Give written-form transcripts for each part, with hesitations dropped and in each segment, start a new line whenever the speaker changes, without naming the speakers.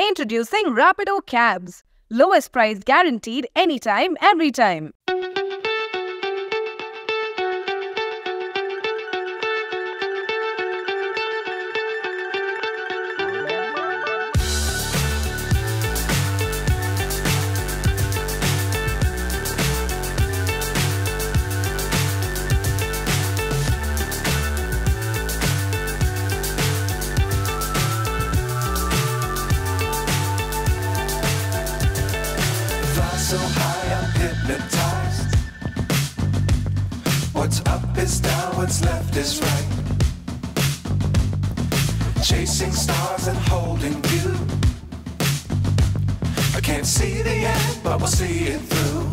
Introducing Rapido Cabs. Lowest price guaranteed anytime, every time.
So high, I'm hypnotized. What's up is down, what's left is right. Chasing stars and holding you. I can't see the end, but we'll see it through.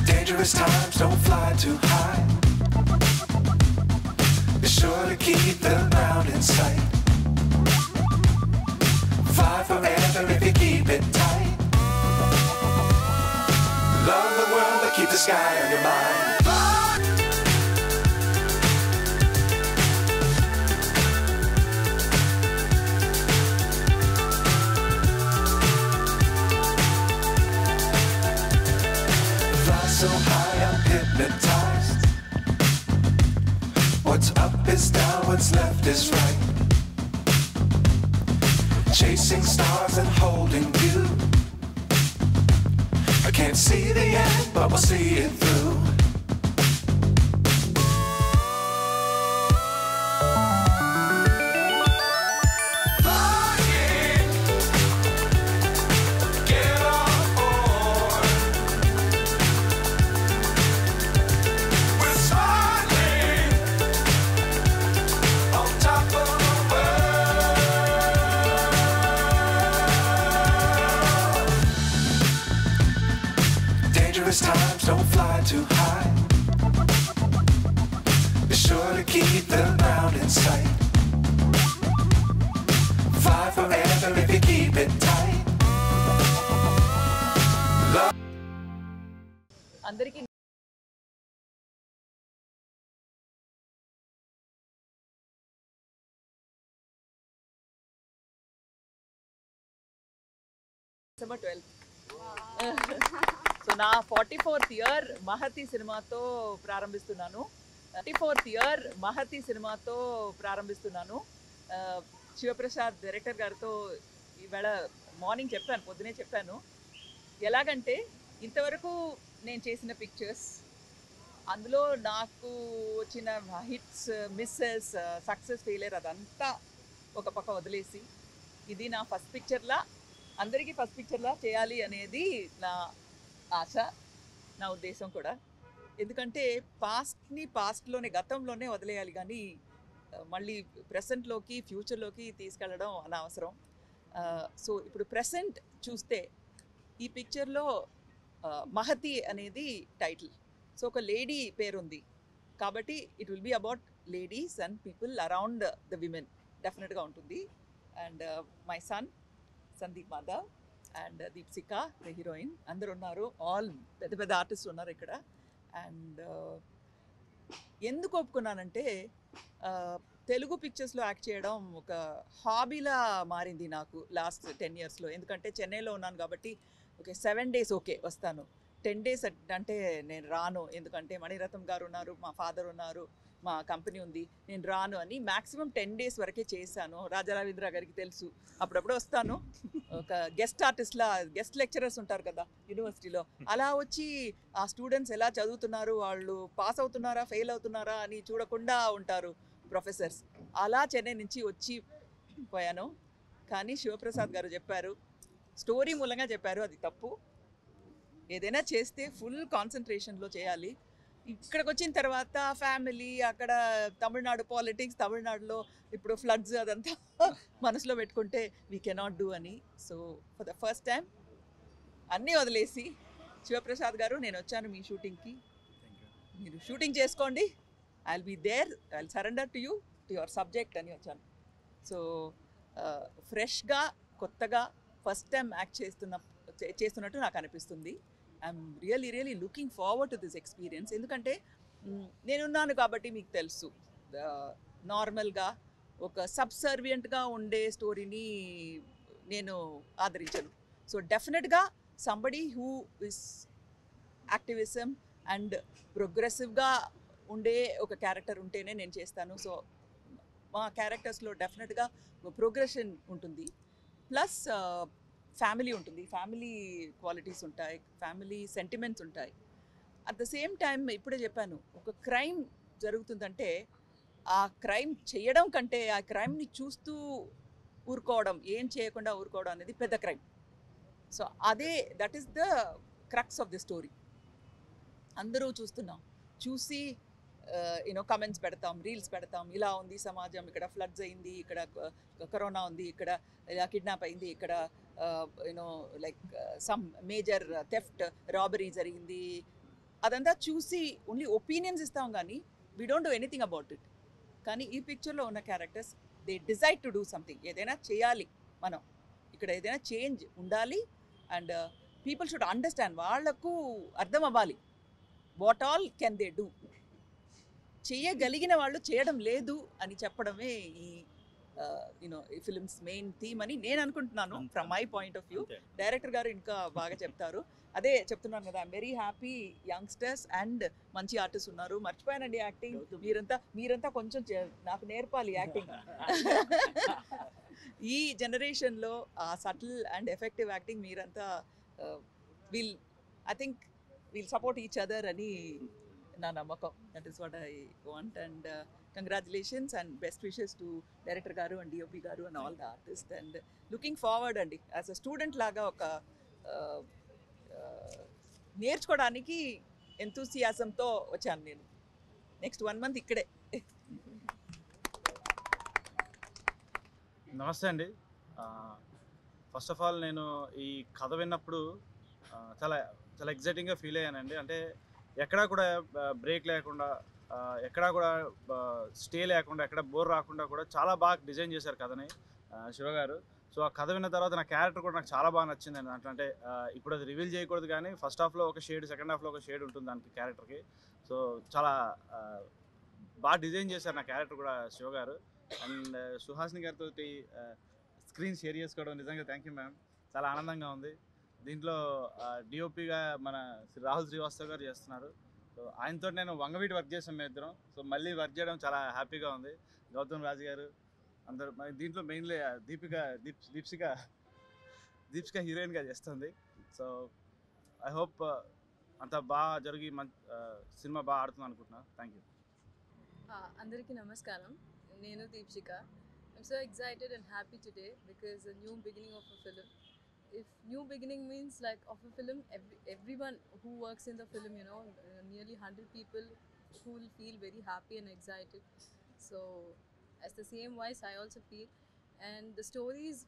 Dangerous times, don't fly too high. Be sure to keep the ground in sight. Fly forever if you keep it tight. Love the world, but keep the sky on your mind. So high, I'm hypnotized. What's up is down, what's left is right. Chasing stars and holding you. I can't see the end, but we'll see it through. Dangerous times, don't fly too high. Be sure to keep the ground in sight. Fly forever if you keep it tight. Love.
అందరికీ December 12th. So నా 44th year Mahathi సినిమాతో ప్రారంభిస్తున్నాను. 44th year Mahathi సినిమాతో ప్రారంభిస్తున్నాను. Sivaprasad director గారితో ఈవేళ morning చెప్పాను, పొద్దునే చెప్పాను. ఎలాగంటే ఇంతవరకు నేను చేసిన పిక్చర్స్, అందులో నాకు వచ్చిన హిట్స్, మిస్సెస్, సక్సెస్, ఫెయిలియర్ అదంతా ఒక పక్క వదిలేసి ఇది నా ఫస్ట్ పిక్చర్లా, అందరికీ ఫస్ట్ పిక్చర్లా చేయాలి అనేది నా ఆశ, నా ఉద్దేశం కూడా. ఎందుకంటే పాస్ట్లోనే, గతంలోనే వదిలేయాలి, కానీ మళ్ళీ ప్రెసెంట్లోకి, ఫ్యూచర్లోకి తీసుకెళ్ళడం అనవసరం. సో ఇప్పుడు ప్రెసెంట్ చూస్తే ఈ పిక్చర్లో మహతి అనేది టైటిల్. సో ఒక లేడీ పేరుంది కాబట్టి it will be about ladies and people around the women, డెఫినెట్గా ఉంటుంది. And my son Sandeep Madhav and Deepsika the heroine అందరు ఉన్నారు, ఆల్ పెద్ద పెద్ద ఆర్టిస్ట్ ఉన్నారు ఇక్కడ. అండ్ ఎందుకు ఒప్పుకున్నానంటే తెలుగు పిక్చర్స్లో యాక్ట్ చేయడం ఒక హాబీలా మారింది నాకు లాస్ట్ 10 yearsలో. ఎందుకంటే చెన్నైలో ఉన్నాను కాబట్టి ఓకే 7 days ఓకే వస్తాను, 10 days అంటే నేను రాను. ఎందుకంటే మణిరత్నం గారు ఉన్నారు, మా ఫాదర్ ఉన్నారు, మా కంపెనీ ఉంది, నేను రాను అని మ్యాక్సిమం 10 days వరకే చేశాను. రాజా రవీంద్ర గారికి తెలుసు, అప్పుడప్పుడు వస్తాను ఒక గెస్ట్ ఆర్టిస్ట్లా. గెస్ట్ లెక్చరర్స్ ఉంటారు కదా యూనివర్సిటీలో, అలా వచ్చి ఆ స్టూడెంట్స్ ఎలా చదువుతున్నారు, వాళ్ళు పాస్ అవుతున్నారా ఫెయిల్ అవుతున్నారా అని చూడకుండా ఉంటారు ప్రొఫెసర్స్. అలా చెన్నై నుంచి వచ్చి పోయాను. కానీ శివప్రసాద్ గారు చెప్పారు, స్టోరీ మూలంగా చెప్పారు, అది తప్పు. ఏదైనా చేస్తే ఫుల్ కాన్సన్ట్రేషన్లో చేయాలి. ఇక్కడికి వచ్చిన తర్వాత ఫ్యామిలీ, అక్కడ తమిళనాడు పాలిటిక్స్, తమిళనాడులో ఇప్పుడు ఫ్లడ్స్ అదంతా మనసులో పెట్టుకుంటే వీ కెనాట్ డూ అని. So for the first time అన్నీ వదిలేసి శివప్రసాద్ గారు నేను వచ్చాను మీ షూటింగ్కి, మీరు షూటింగ్ చేసుకోండి, I will be there, I will surrender to you to your subject అని వచ్చాను. సో ఫ్రెష్గా కొత్తగా ఫస్ట్ టైం యాక్ట్ చేస్తున్నట్టు నాకు అనిపిస్తుంది. I'm really looking forward to this experience. ఎందుకంటే నేనున్నాను కాబట్టి మీకు తెలుసు, నార్మల్గా ఒక సబ్సర్వియంట్గా ఉండే స్టోరీని నేను ఆదరించను. సో డెఫినెట్గా somebody who is activism and ప్రోగ్రెసివ్గా ఉండే ఒక క్యారెక్టర్ ఉంటేనే నేను చేస్తాను. సో మా క్యారెక్టర్స్లో డెఫినెట్గా ప్రోగ్రెషన్ ఉంటుంది, ప్లస్ ఫ్యామిలీ ఉంటుంది, ఫ్యామిలీ క్వాలిటీస్ ఉంటాయి, ఫ్యామిలీ సెంటిమెంట్స్ ఉంటాయి. అట్ ద సేమ్ టైం ఇప్పుడే చెప్పాను, ఒక క్రైమ్ జరుగుతుందంటే ఆ క్రైమ్ చేయడం కంటే ఆ క్రైమ్ని చూస్తూ ఊరుకోవడం, ఏం చేయకుండా ఊరుకోవడం అనేది పెద్ద crime. So that is the crux of the story. అందరూ చూస్తున్నాం, చూసి కమెంట్స్ పెడతాం, రీల్స్ పెడతాం, ఇలా ఉంది సమాజం, ఇక్కడ ఫ్లడ్స్ అయింది, ఇక్కడ కరోనా ఉంది, ఇక్కడ ఇలా కిడ్నాప్ అయింది, ఇక్కడ like some major theft robbery జరిగింది. అదంతా చూసి ఓన్లీ ఒపీనియన్స్ ఇస్తాం కానీ we don't do anything about it. కానీ ఈ పిక్చర్లో ఉన్న characters they decide to do something. ఏదైనా చేయాలి, మనం ఇక్కడ ఏదైనా చేంజ్ ఉండాలి, అండ్ పీపుల్ షుడ్ అండర్స్టాండ్, వాళ్లకు అర్థం అవ్వాలి what all can they do. చేయగలిగిన వాళ్ళు చేయడం లేదు అని చెప్పడమే ఈ ఈ ఫిల్మ్స్ మెయిన్ థీమ్ అని నేను అనుకుంటున్నాను, from my point of view. Director గారు ఇంకా బాగా చెప్తారు. అదే చెప్తున్నాను కదా, I'm very happy youngsters and మంచి ఆర్టిస్ట్ ఉన్నారు. మర్చిపోయానండి యాక్టింగ్, మీరంతా కొంచెం నాకు నేర్పాలి యాక్టింగ్. ఈ జనరేషన్లో ఆ సటిల్ అండ్ ఎఫెక్టివ్ యాక్టింగ్ మీరంతా I think wheel support each other అని నా నమ్మకం. That is what I want. And congratulations and best wishes to director గారు అండ్ డిఓపి గారు and all the artist. And looking forward అండి, as a student లాగా ఒక నేర్చుకోవడానికి ఎంతూసియాజంతో వచ్చాను నేను. నెక్స్ట్ 1 month ఇక్కడే.
నమస్తే అండి. ఫస్ట్ ఆఫ్ ఆల్ నేను ఈ కథ విన్నప్పుడు చాలా చాలా ఎగ్జైటింగ్గా ఫీల్ అయ్యానండి. అంటే ఎక్కడా కూడా బ్రేక్ లేకుండా, ఎక్కడా కూడా స్టే లేకుండా, ఎక్కడ బోర్ రాకుండా కూడా చాలా బాగా డిజైన్ చేశారు కథని శివ గారు. సో ఆ కథ విన్న తర్వాత నా క్యారెక్టర్ కూడా నాకు చాలా బాగా నచ్చిందండి. అంటే ఇప్పుడు అది రివీల్ చేయకూడదు కానీ ఫస్ట్ హాఫ్లో ఒక షేడ్, సెకండ్ హాఫ్లో ఒక షేడ్ ఉంటుంది దానికి క్యారెక్టర్కి. సో చాలా బాగా డిజైన్ చేశారు నా క్యారెక్టర్ కూడా శివ గారు. అండ్ సుహాసిని గారితో స్క్రీన్ షేర్ చేసుకోవడం నిజంగా థ్యాంక్ యూ మ్యామ్, చాలా ఆనందంగా ఉంది. దీంట్లో డిఓపిగా మన రాహుల్ శ్రీవాస్తవ్ గారు చేస్తున్నారు. సో ఆయనతో నేను వంగవీటి వర్క్ చేసాం మేము ఇద్దరం. సో మళ్ళీ వర్క్ చేయడం చాలా హ్యాపీగా ఉంది. గౌతమ్ రాజు గారు అందరూ, దీంట్లో మెయిన్లీ దీప్సిక హీరోయిన్గా చేస్తుంది. సో ఐ హోప్ అంత బాగా జరిగి సినిమా బాగా ఆడుతుంది అనుకుంటున్నాను. Thank you.
అందరికీ నమస్కారం, నేను దీప్సిక. I'm so excited and happy today because a new beginning of a film. If new beginning means like of a film, everyone who works in the film, nearly 100 people who will feel very happy and excited. So as the same wise I also feel, and the story is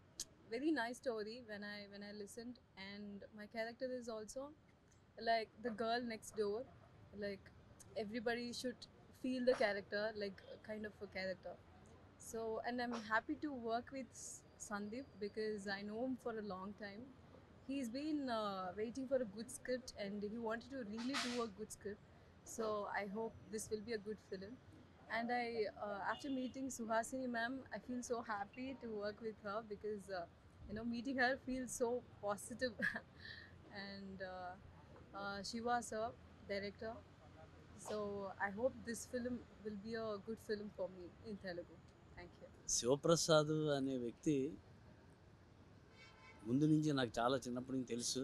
very nice story when I listened, and my character is also like the girl next door, like everybody should feel the character, like kind of a character. So, and I'm happy to work with Sandeep because I know him for a long time. He's been waiting for a good script and he wanted to really do a good script. So I hope this will be a good film. And after meeting Suhasini ma'am, I feel so happy to work with her because meeting her feels so positive. And Shiva sir, director. So I hope this film will be a good film for me in Telugu. Thank you.
Sivaprasad అనే వ్యక్తి ముందు నుంచి నాకు చాలా చిన్నప్పటి నుంచి తెలుసు.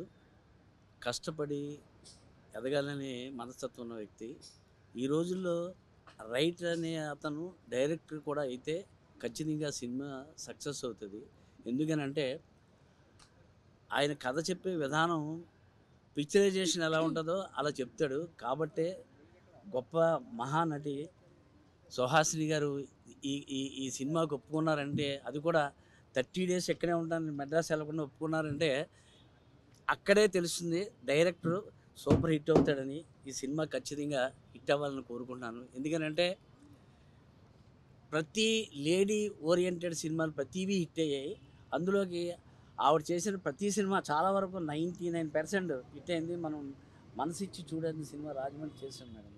కష్టపడి ఎదగాలనే మనస్తత్వం ఉన్న వ్యక్తి. ఈ రోజుల్లో రైటర్ అనే అతను డైరెక్టర్ కూడా అయితే ఖచ్చితంగా సినిమా సక్సెస్ అవుతుంది. ఎందుకనంటే ఆయన కథ చెప్పే విధానం పిక్చరైజేషన్ ఎలా ఉంటుందో అలా చెప్తాడు. కాబట్టే గొప్ప మహానటి సుహాసిని గారు ఈ సినిమాకి ఒప్పుకున్నారంటే, అది కూడా 30 days ఎక్కడే ఉంటాను మెడ్రాస్ వెళ్ళకుండా ఒప్పుకున్నారంటే అక్కడే తెలుస్తుంది డైరెక్టర్ సూపర్ హిట్ అవుతాడని. ఈ సినిమా ఖచ్చితంగా హిట్ అవ్వాలని కోరుకుంటున్నాను. ఎందుకనంటే ప్రతి లేడీ ఓరియంటెడ్ సినిమాలు ప్రతివి హిట్ అయ్యాయి. అందులోకి ఆవిడ చేసిన ప్రతి సినిమా చాలా వరకు 99% హిట్ అయింది. మనం మనసు ఇచ్చి చూడని సినిమా రాజమండ్రి చేసాం మేడం.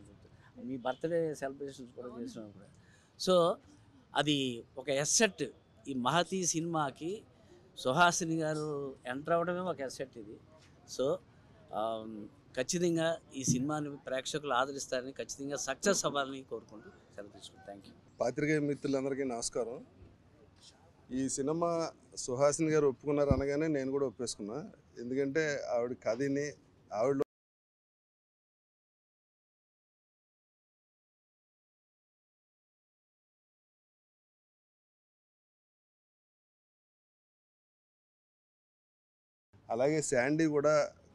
మీ బర్త్డే సెలబ్రేషన్స్ కూడా చేసాం కూడా. సో అది ఒక ఎస్సెట్. ఈ మహతి సినిమాకి సుహాసిని గారు ఎంటర్ అవ్వడమే ఒక ఎస్సెట్ ఇది. సో ఖచ్చితంగా ఈ సినిమాని ప్రేక్షకులు ఆదరిస్తారని, ఖచ్చితంగా సక్సెస్ అవ్వాలని కోరుకుంటూ సెలవు తీసుకుంటాను. Thank you.
పాత్రికేయ మిత్రులందరికీ నమస్కారం. ఈ సినిమా సుహాసిని గారు ఒప్పుకున్నారు అనగానే నేను కూడా ఒప్పేసుకున్నా. ఎందుకంటే ఆవిడ కథని ఆవిడ అలాగే శాండీ కూడా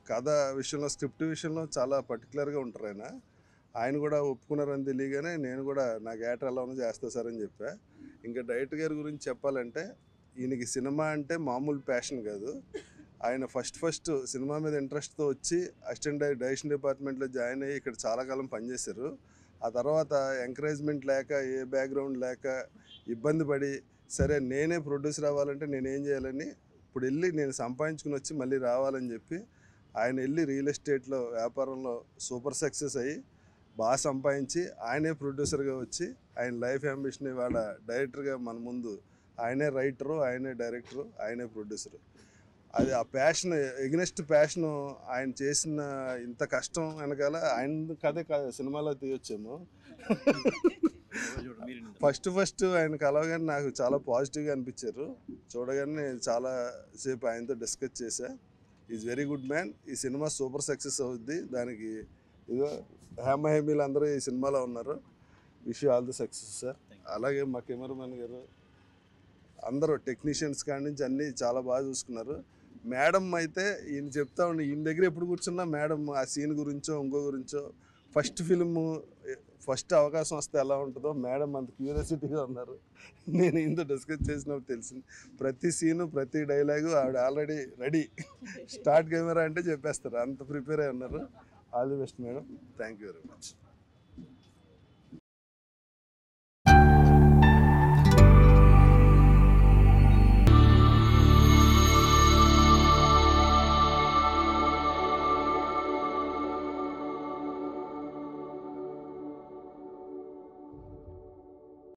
కథ విషయంలో స్క్రిప్ట్ విషయంలో చాలా పర్టికులర్గా ఉంటారు. ఆయన కూడా ఒప్పుకున్నారని తెలియగానే నేను కూడా నాకు యాక్టర్ ఎలా ఉందో చేస్తా సార్ అని చెప్పా. ఇంకా డైరెక్టర్ గారి గురించి చెప్పాలంటే ఈయనకి సినిమా అంటే మామూలు ప్యాషన్ కాదు. ఆయన ఫస్ట్ సినిమా మీద ఇంట్రెస్ట్తో వచ్చి అసిస్టెంట్ డైరెక్షన్ డిపార్ట్మెంట్లో జాయిన్ అయ్యి ఇక్కడ చాలా కాలం పనిచేశారు. ఆ తర్వాత ఎంకరేజ్మెంట్ లేక, ఏ బ్యాక్గ్రౌండ్ లేక ఇబ్బంది పడి, సరే నేనే ప్రొడ్యూసర్ అవ్వాలంటే నేనేం చేయాలని ఇప్పుడు వెళ్ళి నేను సంపాదించుకుని వచ్చి మళ్ళీ రావాలని చెప్పి ఆయన వెళ్ళి రియల్ ఎస్టేట్లో వ్యాపారంలో సూపర్ సక్సెస్ అయ్యి బాగా సంపాదించి ఆయనే ప్రొడ్యూసర్గా వచ్చి ఆయన లైఫ్ అంబిషన్ ఇవాళ డైరెక్టర్గా మన ముందు ఆయనే రైటరు, ఆయనే డైరెక్టరు, ఆయనే ప్రొడ్యూసరు. అది ఆ ప్యాషన్, ఎగ్నెస్ట్ ప్యాషను ఆయన చేసిన ఇంత కష్టం వెనకాల ఆయన కథే సినిమాలో తీయొచ్చేమో. ఫస్ట్ ఆయన కలవగానే నాకు చాలా పాజిటివ్గా అనిపించారు. చూడగానే చాలా సేపు ఆయనతో డిస్కస్ చేశా. Is very good man. ఈ సినిమా సూపర్ సక్సెస్ అవుద్ది. దానికి ఇదో హేమహేమీలు అందరూ ఈ సినిమాలో ఉన్నారు. Wish you all the success sir. అలాగే మా కెమెరామెన్ గారు అందరూ టెక్నీషియన్స్ కాడి నుంచి అన్నీ చాలా బాగా చూసుకున్నారు. మేడం అయితే ఈయన చెప్తా ఉండి ఈయన దగ్గర ఎప్పుడు కూర్చున్నా మేడం ఆ సీన్ గురించో ఇంకో గురించో, ఫస్ట్ అవకాశం వస్తే ఎలా ఉంటుందో మేడం అంత క్యూరియాసిటీగా ఉన్నారు. నేను ఈయనతో డిస్కస్ చేసినప్పుడు తెలిసింది ప్రతి సీను, ప్రతి డైలాగు ఆవిడ ఆల్రెడీ రెడీ. స్టార్ట్ కెమెరా అంటే చెప్పేస్తారు, అంత ప్రిపేర్ అయి ఉన్నారు. All the best madam. Thank you very much.